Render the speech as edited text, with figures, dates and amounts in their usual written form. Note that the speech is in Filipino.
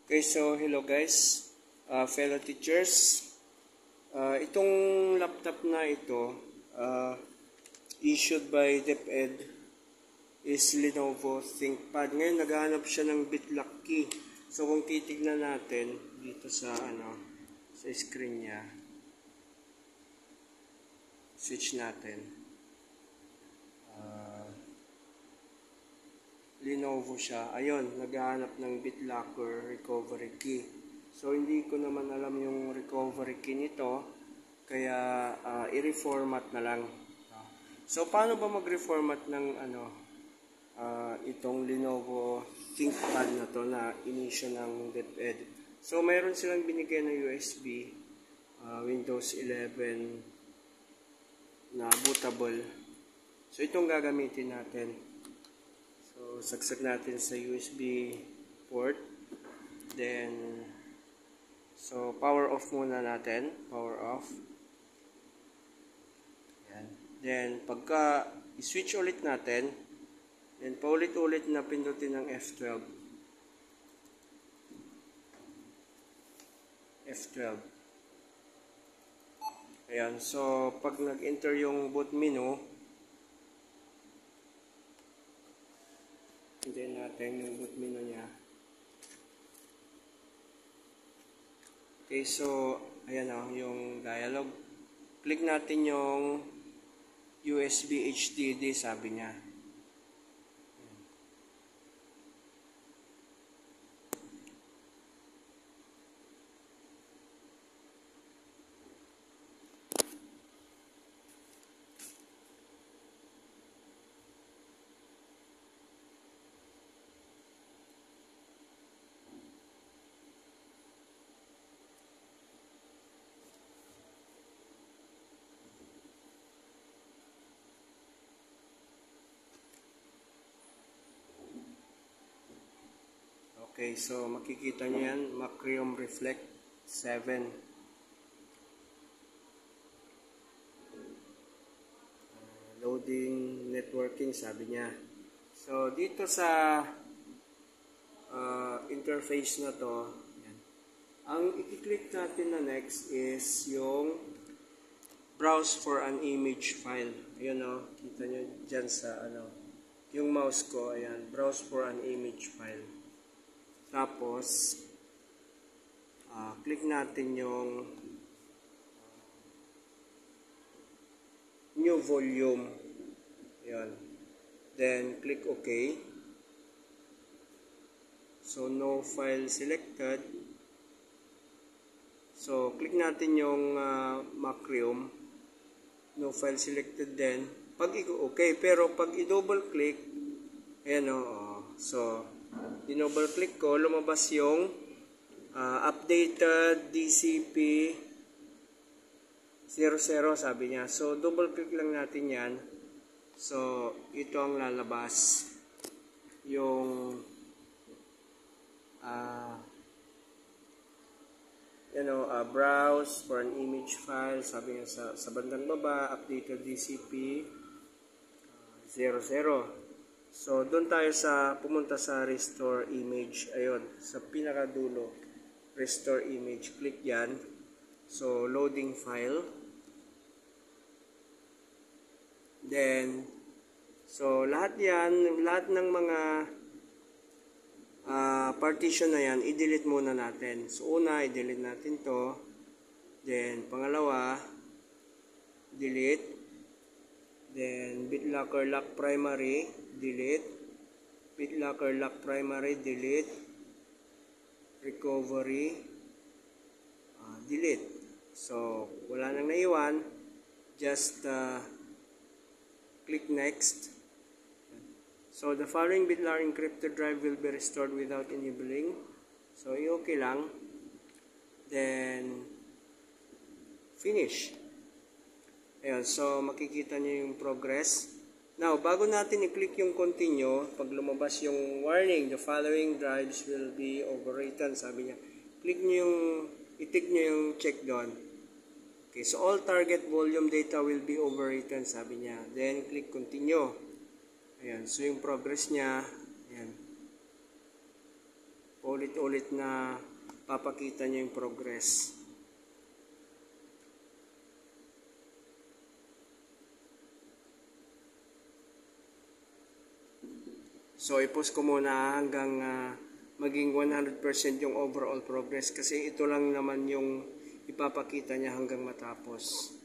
Okay, so hello guys, fellow teachers. Itong laptop na ito, issued by DepEd, is Lenovo ThinkPad. Ngayon, naghahanap siya ng bitlock key. So, kung titignan natin dito sa screen niya, switch natin. Lenovo siya. Ayun, naghahanap ng BitLocker recovery key. So, hindi ko naman alam yung recovery key nito. Kaya, i-reformat na lang. So, paano ba mag-reformat ng itong Lenovo ThinkPad na to na inisyo ng DepEd? So, mayroon silang binigay na USB, Windows 11 na bootable. So, itong gagamitin natin. So, saksak natin sa USB port. Then, so, power off muna natin. Power off. Yan. Then, pagka i-switch ulit natin, then paulit-ulit na pindutin ng F12. F12. Ayan. So, pag nag-enter yung boot menu, hintayin natin yung boot menu niya. Okay, so, ayan yung dialog. Click natin yung USB HDD, sabi niya. Okay, so makikita nyo yan, Macrium Reflect 7. Loading networking, sabi niya. So, dito sa interface na to, yan. Ang i-click natin na next is yung browse for an image file. Ayun kita nyo dyan sa yung mouse ko, ayan, browse for an image file. Tapos, click natin yung new volume. Ayan. Then, click OK. So, no file selected. So, click natin yung Macrium. No file selected din. Pag okay, pero pag i-double click, ayan so, i-double click ko, lumabas yung updated DCP 00, sabi niya. So, double click lang natin yan. So, ito ang lalabas. Yung browse for an image file, sabi niya sa bandang baba, updated DCP 00. So, doon tayo pumunta sa restore image. Ayun, sa pinakadulo, restore image. Click yan. So, loading file. Then, so, lahat ng mga partition na yan, i-delete muna natin. So, una, i-delete natin to. Then, pangalawa, delete. Then, BitLocker Lock Primary, delete. BitLocker Lock Primary, delete. Recovery, delete. So, wala nang naiwan. Just click next. So, the following BitLocker encrypted drive will be restored without enabling. So, i-okay lang. Then, finish. Ayan, so makikita nyo yung progress. Now, bago natin i-click yung continue, pag lumabas yung warning, the following drives will be overwritten, sabi niya. I-tick nyo yung check doon. Okay, so all target volume data will be overwritten, sabi niya. Then, click continue. Ayan, so yung progress niya, ayan. Paulit-ulit na papakita niya yung progress. So, i-post ko muna hanggang maging 100% yung overall progress kasi ito lang naman yung ipapakita niya hanggang matapos.